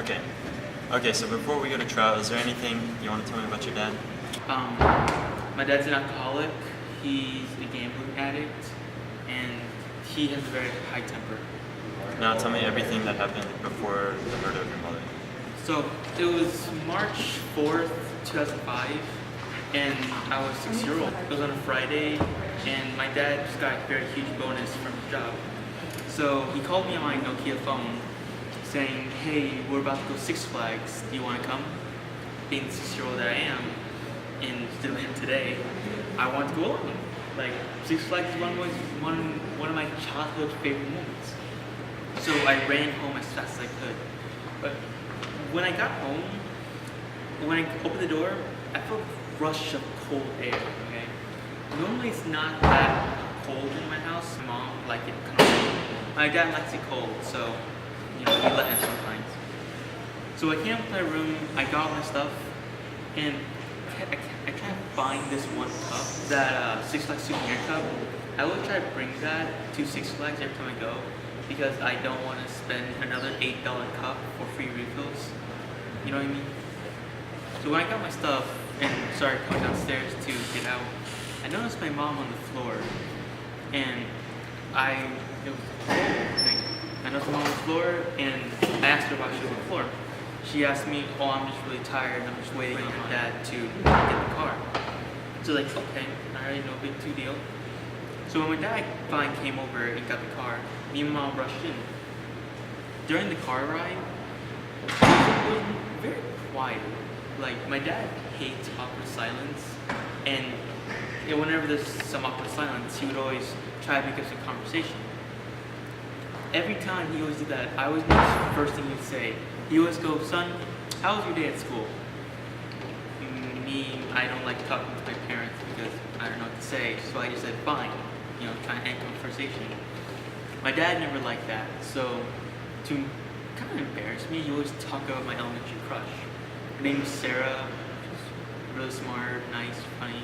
Okay. Okay, so before we go to trial, is there anything you want to tell me about your dad? Um, my dad's an alcoholic. He's a gambling addict, and he has a very high temper. Now tell me everything that happened before the murder of your mother. So it was March 4th, 2005, and I was 6-year-old. It was on a Friday, and my dad just got a very huge bonus from his job. So he called me on my Nokia phone saying, "Hey, we're about to go Six Flags. Do you want to come?" Being the 6-year-old that I am, and still am today, I want to go along. Like, Six Flags is one of my childhood favorite moments. So I ran home as fast as I could. But when I got home, when I opened the door, I felt a rush of cold air, okay? Normally it's not that cold in my house. My mom liked it comfortable. My dad likes it cold, so, we let him sometimes. So I came up to my room, I got all my stuff, and I can't find this one cup, that Six Flags souvenir cup. I will try to bring that to Six Flags every time I go, because I don't want to spend another $8 cup for free refills. You know what I mean? So when I got my stuff and started coming downstairs to get out, I noticed my mom on the floor, and it was cold. I noticed my mom on the floor, and I asked her why she was on the floor. She asked me, "Oh, I'm just really tired, I'm just waiting on my dad to get the car." So like, okay, alright, no big deal. So when my dad finally came over and got the car, me and my mom rushed in. During the car ride, it was very quiet. Like, my dad hates awkward silence, and whenever there's some awkward silence, he would always try to make up some conversation. Every time he always did that, I always knew the first thing he'd say. He always go, "Son, how was your day at school?" I don't like talking to my parents because I don't know what to say, so I just said, "Fine," trying to end conversation. My dad never liked that, so to kind of embarrass me, he always talk about my elementary crush. Her name was Sarah. She's really smart, nice, funny.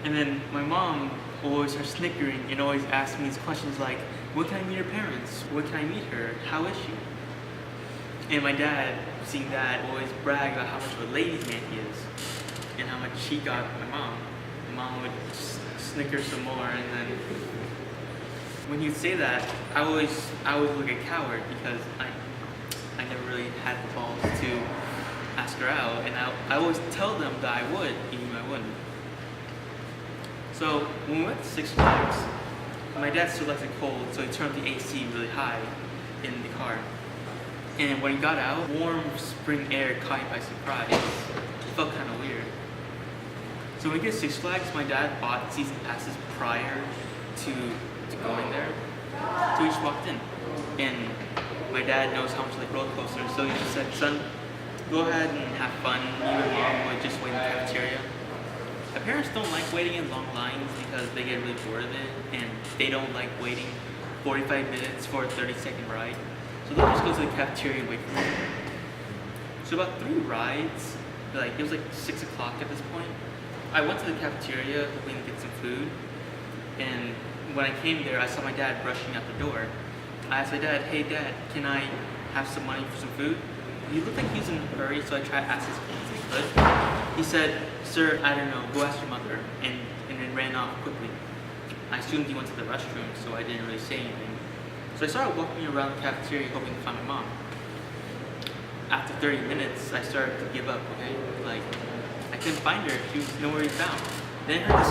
And then my mom always started snickering and always asked me these questions like, "When can I meet her parents? When can I meet her? How is she?" And my dad, seeing that, always bragged about how much of a ladies' man he is and how much he got my mom. My mom would snicker some more, and then when he'd say that, I always look like a coward because I never really had the balls to ask her out, and I always tell them that I would, even though I wouldn't. So when we went to Six Flags, my dad still likes it cold, so he turned the AC really high in the car. And when he got out, warm spring air caught me by surprise. It felt kind of weird. So when we get to Six Flags, my dad bought season passes prior to going there. So we just walked in. And my dad knows how much I like roller coasters, so he just said, "Son, go ahead and have fun. You and Mom would just wait in the cafeteria." My parents don't like waiting in long lines because they get really bored of it, and they don't like waiting 45 minutes for a 30-second ride. So they'll just go to the cafeteria and wait for me. So about 3 rides, it was like 6 o'clock at this point. I went to the cafeteria hoping to get some food, and when I came there, I saw my dad rushing out the door. I asked my dad, "Hey Dad, can I have some money for some food?" He looked like he was in a hurry, so I tried to ask as quick as I could. He said, "Sir, I don't know, go ask your mother," and then ran off quickly. I assumed he went to the restroom, so I didn't really say anything. So I started walking around the cafeteria hoping to find my mom. After 30 minutes, I started to give up, okay? I couldn't find her, she was nowhere to be found. Then I heard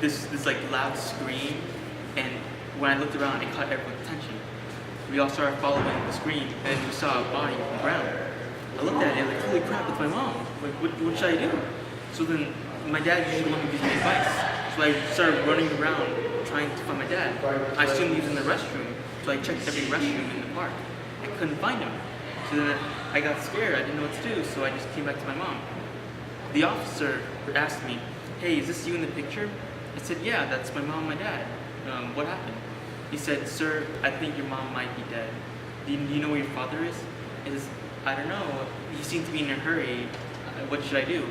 this scream, this loud scream, and when I looked around, it caught everyone's attention. We all started following the scream, and we saw a body on the ground. I looked at it, holy crap, it's my mom. What should I do? So then, my dad usually let me give me advice. So I started running around trying to find my dad. I assumed he was in the restroom, so I checked every restroom in the park. I couldn't find him. So then I got scared, I didn't know what to do, so I just came back to my mom. The officer asked me, "Hey, is this you in the picture?" I said, "Yeah, that's my mom and my dad. What happened?" He said, "Sir, I think your mom might be dead. Do you know where your father is?" I said, "I don't know. He seemed to be in a hurry. What should I do?"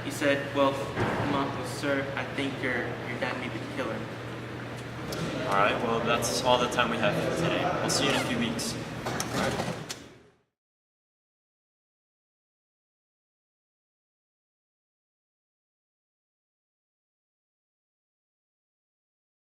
He said, "Sir, I think your dad may be the killer." Alright, well that's all the time we have for today. I'll see you in a few weeks.